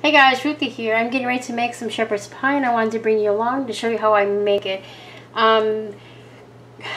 Hey guys, Ruthie here. I'm getting ready to make some shepherd's pie and I wanted to bring you along to show you how I make it. I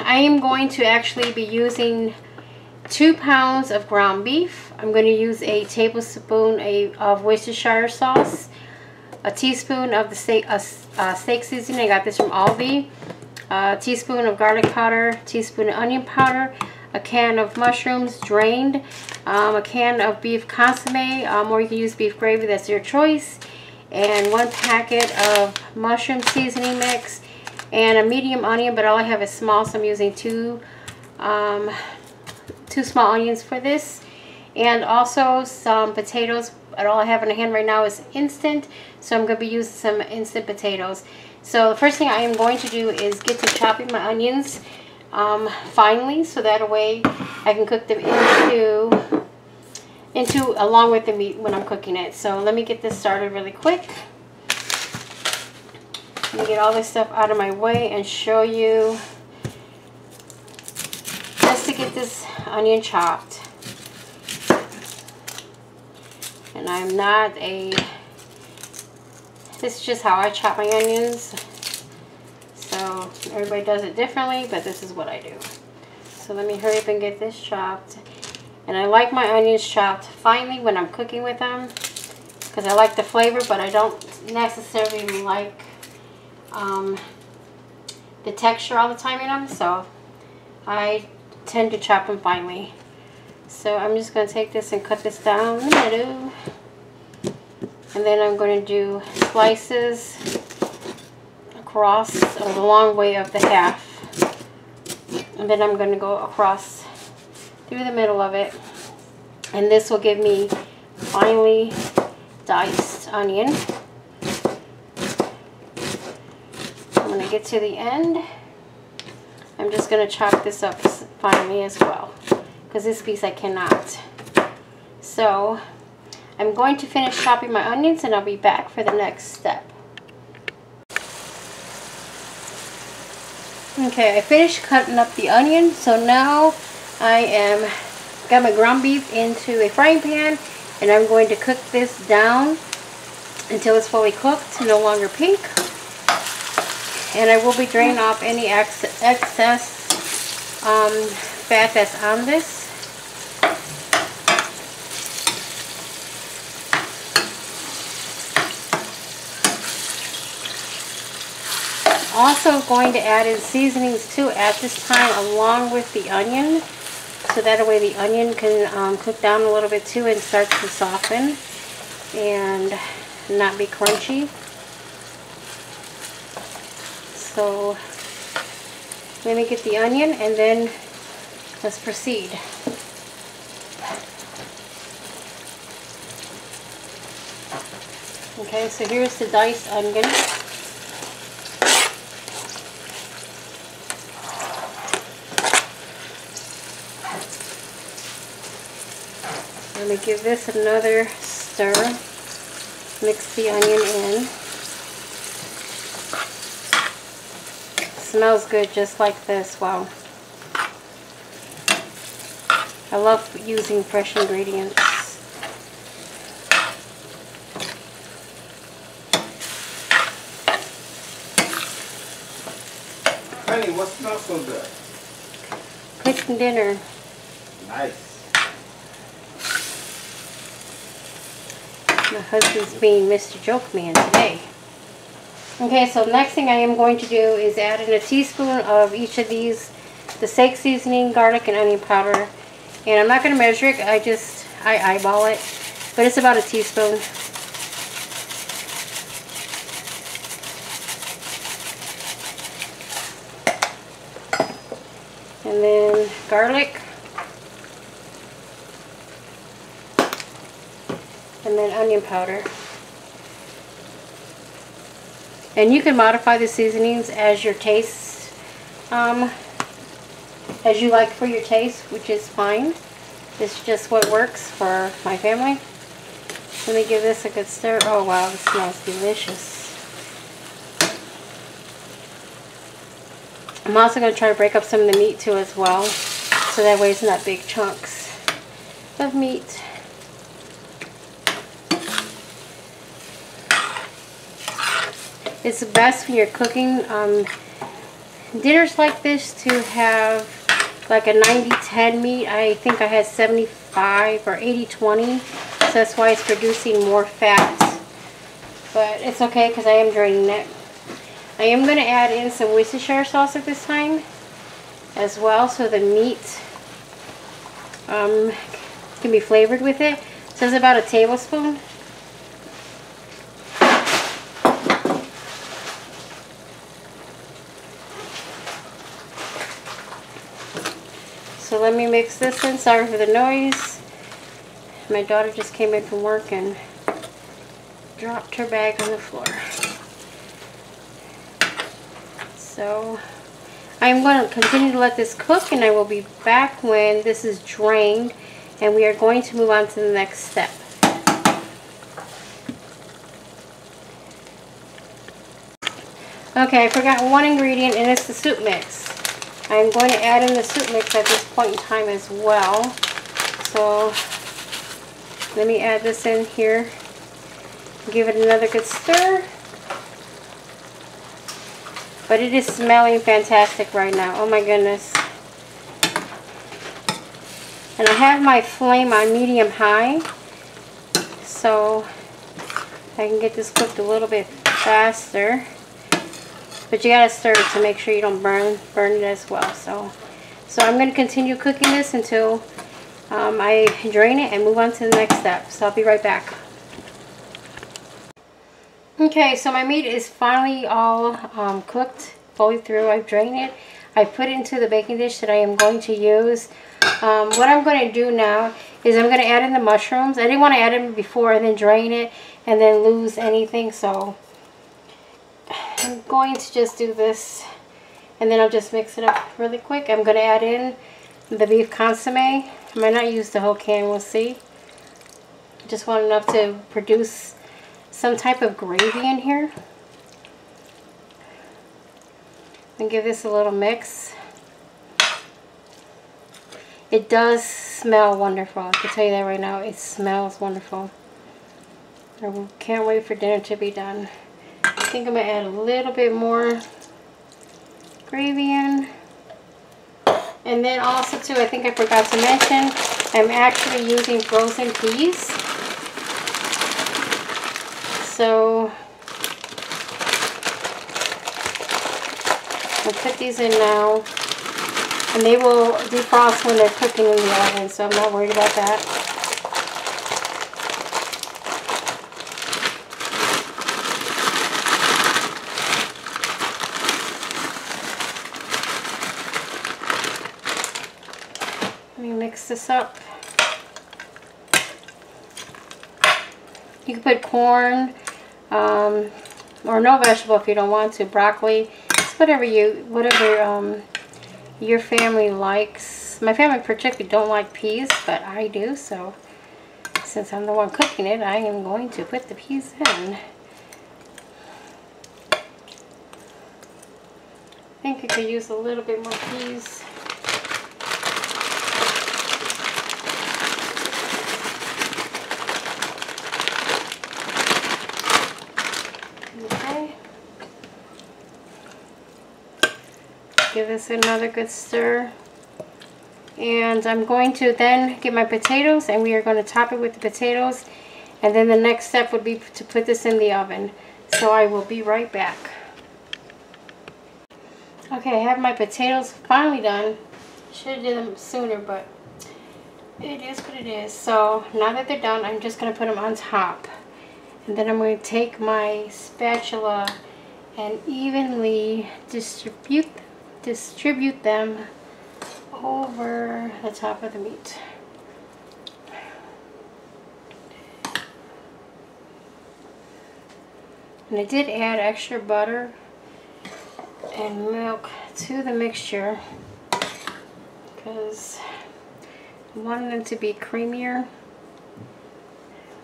am going to actually be using 2 pounds of ground beef. I'm going to use a tablespoon of Worcestershire sauce, a teaspoon of the steak seasoning. I got this from Aldi. A teaspoon of garlic powder, teaspoon of onion powder, a can of mushrooms drained, a can of beef consomme, or you can use beef gravy, that's your choice, and 1 packet of mushroom seasoning mix, and a medium onion, but all I have is small, so I'm using two small onions for this, and also some potatoes. And all I have in the hand right now is instant, so I'm going to be using some instant potatoes. So the first thing I am going to do is get to chopping my onions finely, so that way I can cook them into along with the meat when I'm cooking it. So let me get this started really quick. Let me get all this stuff out of my way and show you just to get this onion chopped. And I'm not this is just how I chop my onions. So everybody does it differently, but this is what I do. So let me hurry up and get this chopped. And I like my onions chopped finely when I'm cooking with them, because I like the flavor, but I don't necessarily like the texture all the time in them. So I tend to chop them finely. So I'm just going to take this and cut this down the middle. And then I'm going to do slices across the long way of the half. And then I'm going to go across through the middle of it. And this will give me finely diced onion. I'm going to get to the end. I'm just going to chop this up finely as well, because this piece I cannot. So I'm going to finish chopping my onions and I'll be back for the next step. Okay, I finished cutting up the onion, so now I got my ground beef into a frying pan and I'm going to cook this down until it's fully cooked, no longer pink. And I will be draining off any excess fat that's on this. Also going to add in seasonings too at this time along with the onion, so that way the onion can cook down a little bit too and start to soften and not be crunchy. So let me get the onion and then let's proceed. Okay, so here's the diced onion. Let me give this another stir. Mix the onion in. Smells good just like this. Wow. I love using fresh ingredients. Honey, what smells so good? Cooking dinner. Nice. My husband's being Mr. Joke Man today. Okay, so next thing I am going to do is add in a teaspoon of each of these, the steak seasoning, garlic, and onion powder. And I'm not going to measure it, I eyeball it, but it's about a teaspoon. And then garlic. And then onion powder. And you can modify the seasonings as your taste, as you like for your taste, which is fine. This is just what works for my family. Let me give this a good stir. Oh wow, this smells delicious. I'm also going to try to break up some of the meat too as well, so that way it's not big chunks of meat. It's best when you're cooking dinners like this to have like a 90-10 meat. I think I had 75 or 80-20, so that's why it's producing more fat. But it's okay because I am draining it. I am going to add in some Worcestershire sauce at this time as well, so the meat can be flavored with it. So it's about a tablespoon. So let me mix this in. Sorry for the noise. My daughter just came in from work and dropped her bag on the floor. So I'm going to continue to let this cook, and I will be back when this is drained, and we are going to move on to the next step. Okay, I forgot one ingredient, and it's the soup mix. I'm going to add in the soup mix at this point in time as well. So let me add this in here. Give it another good stir. But it is smelling fantastic right now. Oh my goodness. And I have my flame on medium high, so I can get this cooked a little bit faster. But you gotta stir it to make sure you don't burn it as well. So I'm going to continue cooking this until I drain it and move on to the next step. So I'll be right back. Okay, so my meat is finally all cooked fully through. I've drained it. I put it into the baking dish that I am going to use. What I'm going to do now is I'm going to add in the mushrooms. I didn't want to add them before and then drain it and then lose anything, so I'm going to just do this, and then I'll just mix it up really quick. I'm going to add in the beef consomme. I might not use the whole can, we'll see. Just want enough to produce some type of gravy in here. And give this a little mix. It does smell wonderful. I can tell you that right now. It smells wonderful. I can't wait for dinner to be done. I think I'm going to add a little bit more gravy in. And then also too, I think I forgot to mention, I'm actually using frozen peas. So I'll put these in now. And they will defrost when they're cooking in the oven, so I'm not worried about that. Let me mix this up. You can put corn or no vegetable if you don't want to. Broccoli, it's whatever your family likes. My family particularly don't like peas, but I do, so since I'm the one cooking it, I am going to put the peas in. I think I could use a little bit more peas. Okay. Give this another good stir. And I'm going to then get my potatoes, and we are going to top it with the potatoes. And then the next step would be to put this in the oven. So I will be right back. Okay, I have my potatoes finally done. Should have did them sooner, but it is what it is. So now that they're done, I'm just going to put them on top. And then I'm going to take my spatula and evenly distribute them over the top of the meat. And I did add extra butter and milk to the mixture because I wanted them to be creamier.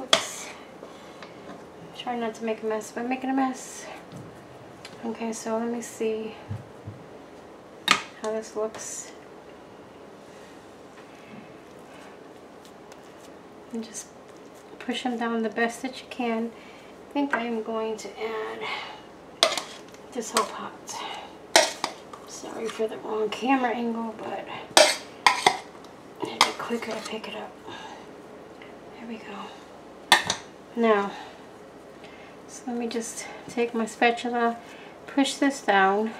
Oops. Try not to make a mess, but I'm making a mess. Okay, so let me see how this looks. And just push them down the best that you can. I think I am going to add this whole pot. Sorry for the wrong camera angle, but it'd be quicker to pick it up. There we go. Now, so let me just take my spatula, push this down,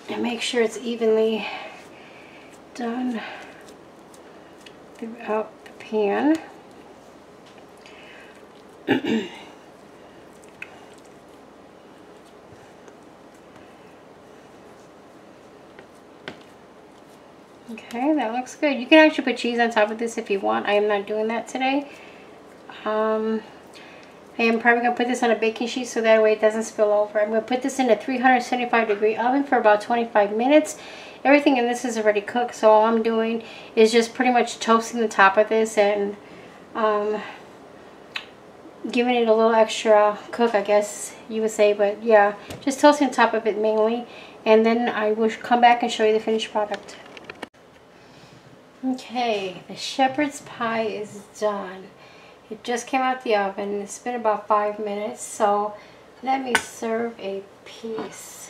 and make sure it's evenly done throughout the pan. Okay, that looks good. You can actually put cheese on top of this if you want. I am not doing that today. I am probably going to put this on a baking sheet so that way it doesn't spill over. I'm going to put this in a 375-degree oven for about 25 minutes. Everything in this is already cooked, so all I'm doing is just pretty much toasting the top of this and giving it a little extra cook, I guess you would say. But yeah, just toasting the top of it mainly. And then I will come back and show you the finished product. Okay, the shepherd's pie is done. It just came out the oven. It's been about 5 minutes, so let me serve a piece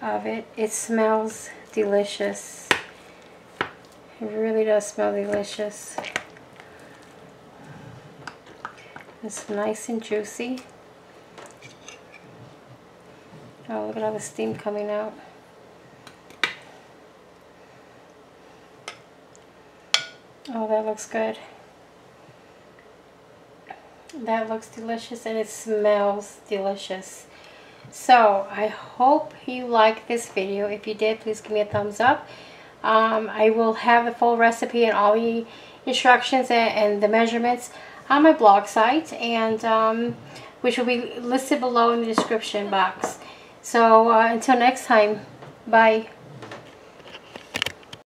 of it. It smells delicious. It really does smell delicious. It's nice and juicy. Oh, look at all the steam coming out. Oh, that looks good. That looks delicious and it smells delicious. So I hope you liked this video. If you did, please give me a thumbs up. I will have the full recipe and all the instructions and the measurements on my blog site, and which will be listed below in the description box. So until next time, bye.